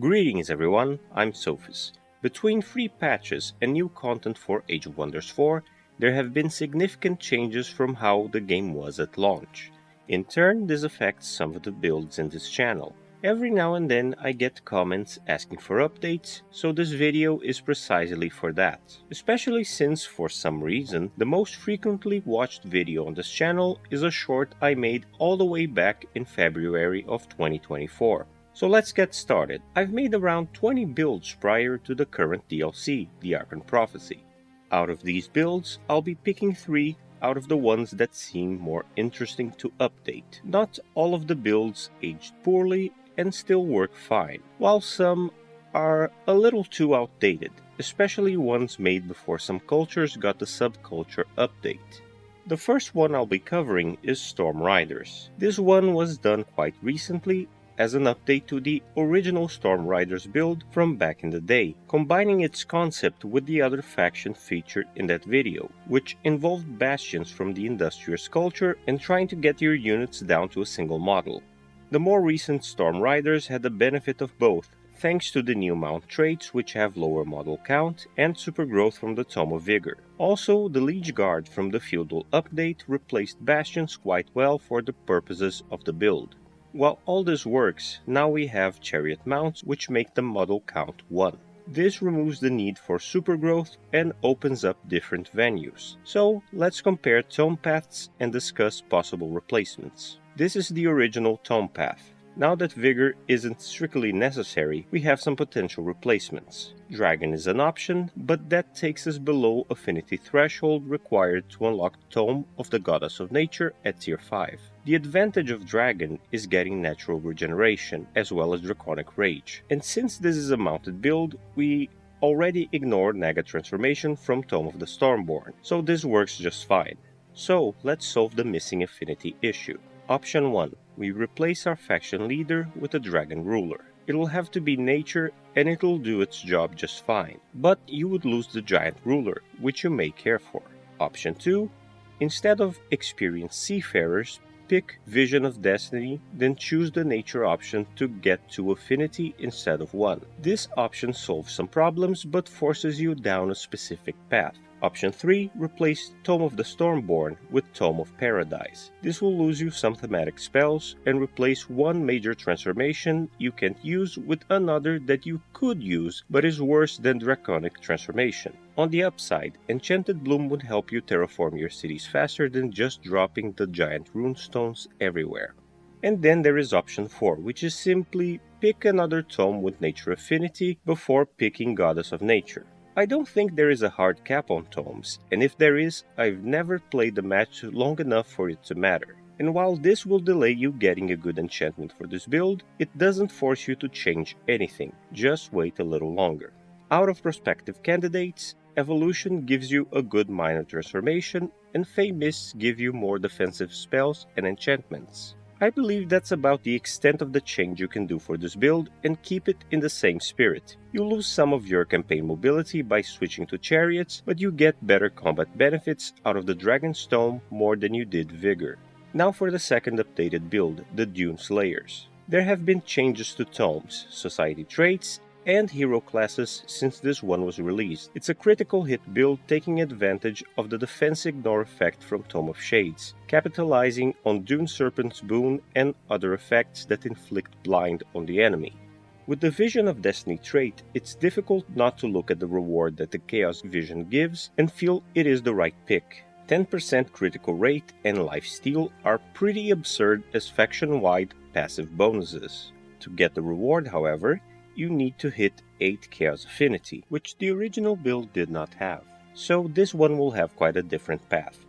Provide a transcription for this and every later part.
Greetings everyone, I'm Sophis. Between free patches and new content for Age of Wonders 4, there have been significant changes from how the game was at launch. In turn, this affects some of the builds in this channel. Every now and then I get comments asking for updates, so this video is precisely for that. Especially since, for some reason, the most frequently watched video on this channel is a short I made all the way back in February of 2024. So let's get started. I've made around 20 builds prior to the current DLC, the Archon Prophecy. Out of these builds, I'll be picking 3 out of the ones that seem more interesting to update. Not all of the builds aged poorly and still work fine, while some are a little too outdated, especially ones made before some cultures got the subculture update. The first one I'll be covering is Storm Riders. This one was done quite recently as an update to the original Storm Riders build from back in the day, combining its concept with the other faction featured in that video, which involved bastions from the industrious culture and trying to get your units down to a single model. The more recent Storm Riders had the benefit of both, thanks to the new mount traits which have lower model count and super growth from the Tome of Vigor. Also, the Liege Guard from the Feudal update replaced bastions quite well for the purposes of the build. While all this works, now we have chariot mounts which make the model count 1. This removes the need for super growth and opens up different venues. So let's compare tome paths and discuss possible replacements. This is the original tome path. Now that Vigor isn't strictly necessary, we have some potential replacements. Dragon is an option, but that takes us below affinity threshold required to unlock Tome of the Goddess of Nature at tier 5. The advantage of Dragon is getting natural regeneration, as well as Draconic Rage. And since this is a mounted build, we already ignore Naga transformation from Tome of the Stormborn, so this works just fine. So let's solve the missing affinity issue. Option 1. We replace our faction leader with a dragon ruler. It'll have to be nature and it'll do its job just fine, but you would lose the giant ruler, which you may care for. Option 2. Instead of experienced seafarers, pick Vision of Destiny, then choose the nature option to get 2 affinity instead of 1. This option solves some problems but forces you down a specific path. Option 3. Replace Tome of the Stormborn with Tome of Paradise. This will lose you some thematic spells and replace one major transformation you can't use with another that you could use but is worse than Draconic transformation. On the upside, Enchanted Bloom would help you terraform your cities faster than just dropping the giant runestones everywhere. And then there is option 4, which is simply pick another tome with nature affinity before picking Goddess of Nature. I don't think there is a hard cap on tomes, and if there is, I've never played the match long enough for it to matter. And while this will delay you getting a good enchantment for this build, it doesn't force you to change anything, just wait a little longer. Out of prospective candidates, Evolution gives you a good minor transformation, and Fey Mists give you more defensive spells and enchantments. I believe that's about the extent of the change you can do for this build, and keep it in the same spirit. You lose some of your campaign mobility by switching to chariots, but you get better combat benefits out of the Dragon's Tome more than you did Vigor. Now for the second updated build, the Dune Slayers. There have been changes to tomes, society traits, and hero classes since this one was released. It's a critical hit build taking advantage of the defense ignore effect from Tome of Shades, capitalizing on Dune Serpent's boon and other effects that inflict blind on the enemy. With the Vision of Destiny trait, it's difficult not to look at the reward that the Chaos Vision gives and feel it is the right pick. 10% critical rate and lifesteal are pretty absurd as faction-wide passive bonuses. To get the reward, however, you need to hit 8 Chaos Affinity, which the original build did not have. So this one will have quite a different path.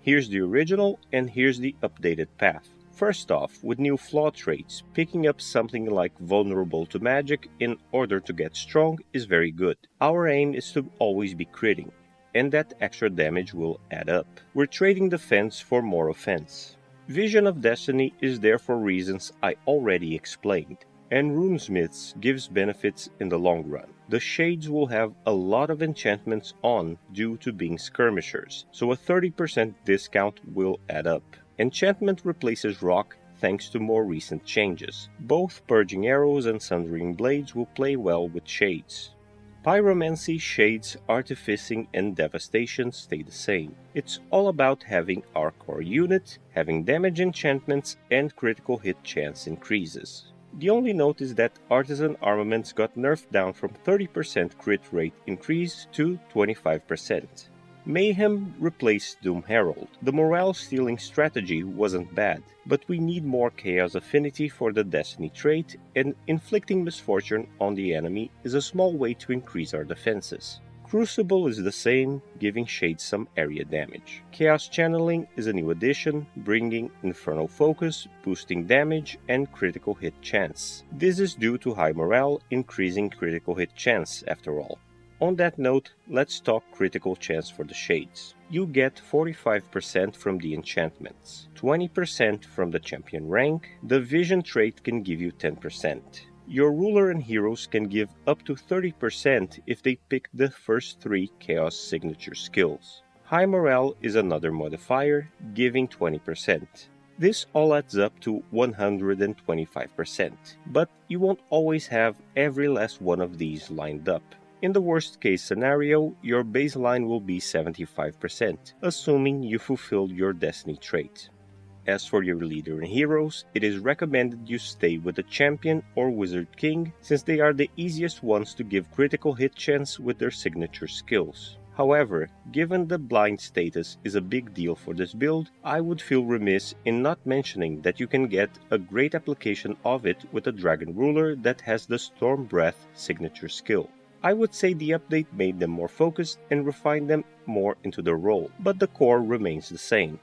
Here's the original and here's the updated path. First off, with new flaw traits, picking up something like vulnerable to magic in order to get strong is very good. Our aim is to always be critting, and that extra damage will add up. We're trading defense for more offense. Vision of Destiny is there for reasons I already explained, and Runesmiths gives benefits in the long run. The Shades will have a lot of enchantments on due to being skirmishers, so a 30% discount will add up. Enchantment replaces rock thanks to more recent changes. Both Purging Arrows and Sundering Blades will play well with Shades. Pyromancy, Shades, Artificing, and Devastation stay the same. It's all about having our core unit, having damage enchantments, and critical hit chance increases. The only note is that Artisan Armaments got nerfed down from 30% crit rate increase to 25%. Mayhem replaced Doom Herald. The morale stealing strategy wasn't bad, but we need more Chaos Affinity for the Destiny trait, and inflicting misfortune on the enemy is a small way to increase our defenses. Crucible is the same, giving Shades some area damage. Chaos Channeling is a new addition, bringing Infernal Focus, boosting damage and critical hit chance. This is due to high morale, increasing critical hit chance after all. On that note, let's talk critical chance for the Shades. You get 45% from the enchantments, 20% from the champion rank, the vision trait can give you 10%. Your ruler and heroes can give up to 30% if they pick the first 3 chaos signature skills. High morale is another modifier, giving 20%. This all adds up to 125%, but you won't always have every last one of these lined up. In the worst case scenario, your baseline will be 75%, assuming you fulfilled your Destiny trait. As for your leader and heroes, it is recommended you stay with the champion or wizard king, since they are the easiest ones to give critical hit chance with their signature skills. However, given the blind status is a big deal for this build, I would feel remiss in not mentioning that you can get a great application of it with a dragon ruler that has the Storm Breath signature skill. I would say the update made them more focused and refined them more into their role, but the core remains the same.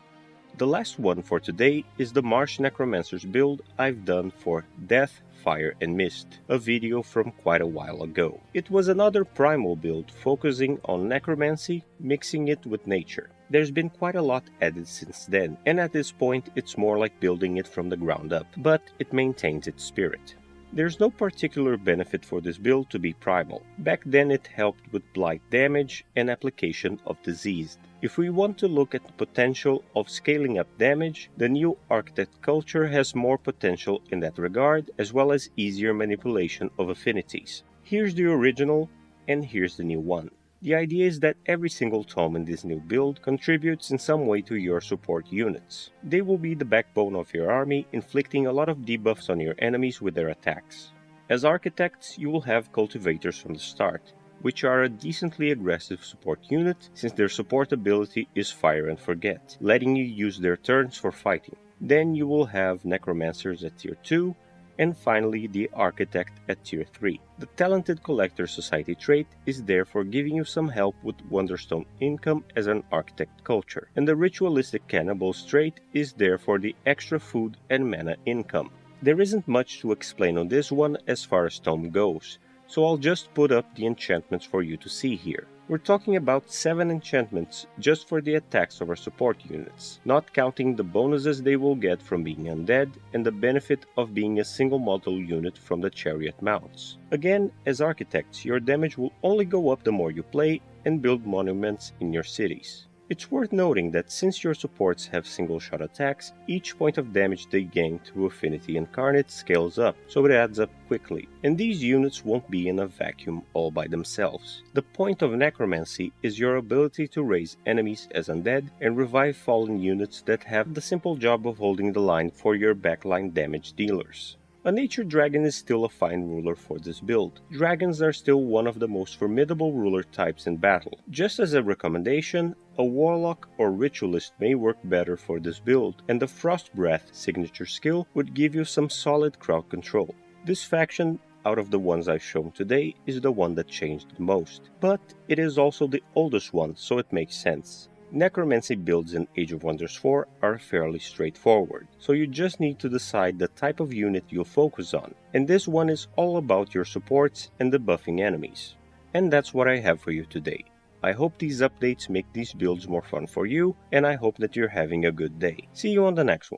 The last one for today is the Marsh Necromancers build I've done for Death, Fire and Mist, a video from quite a while ago. It was another primal build focusing on necromancy, mixing it with nature. There's been quite a lot added since then, and at this point it's more like building it from the ground up, but it maintains its spirit. There's no particular benefit for this build to be primal. Back then it helped with blight damage and application of diseased. If we want to look at the potential of scaling up damage, the new Architect culture has more potential in that regard, as well as easier manipulation of affinities. Here's the original, and here's the new one. The idea is that every single tome in this new build contributes in some way to your support units. They will be the backbone of your army, inflicting a lot of debuffs on your enemies with their attacks. As architects, you will have cultivators from the start, which are a decently aggressive support unit since their support ability is Fire and Forget, letting you use their turns for fighting. Then you will have necromancers at tier 2, and finally the architect at tier 3. The talented collector society trait is therefore giving you some help with Wonderstone income as an architect culture, and the ritualistic cannibals trait is there for the extra food and mana income. There isn't much to explain on this one as far as tome goes, so I'll just put up the enchantments for you to see here. We're talking about 7 enchantments just for the attacks of our support units, not counting the bonuses they will get from being undead and the benefit of being a single model unit from the chariot mounts. Again, as architects, your damage will only go up the more you play and build monuments in your cities. It's worth noting that since your supports have single-shot attacks, each point of damage they gain through Affinity Incarnate scales up, so it adds up quickly. And these units won't be in a vacuum all by themselves. The point of Necromancy is your ability to raise enemies as undead and revive fallen units that have the simple job of holding the line for your backline damage dealers. A nature dragon is still a fine ruler for this build. Dragons are still one of the most formidable ruler types in battle. Just as a recommendation, a warlock or ritualist may work better for this build, and the Frost Breath signature skill would give you some solid crowd control. This faction, out of the ones I've shown today, is the one that changed the most, but it is also the oldest one, so it makes sense. Necromancy builds in Age of Wonders 4 are fairly straightforward, so you just need to decide the type of unit you'll focus on, and this one is all about your supports and debuffing enemies. And that's what I have for you today. I hope these updates make these builds more fun for you, and I hope that you're having a good day. See you on the next one.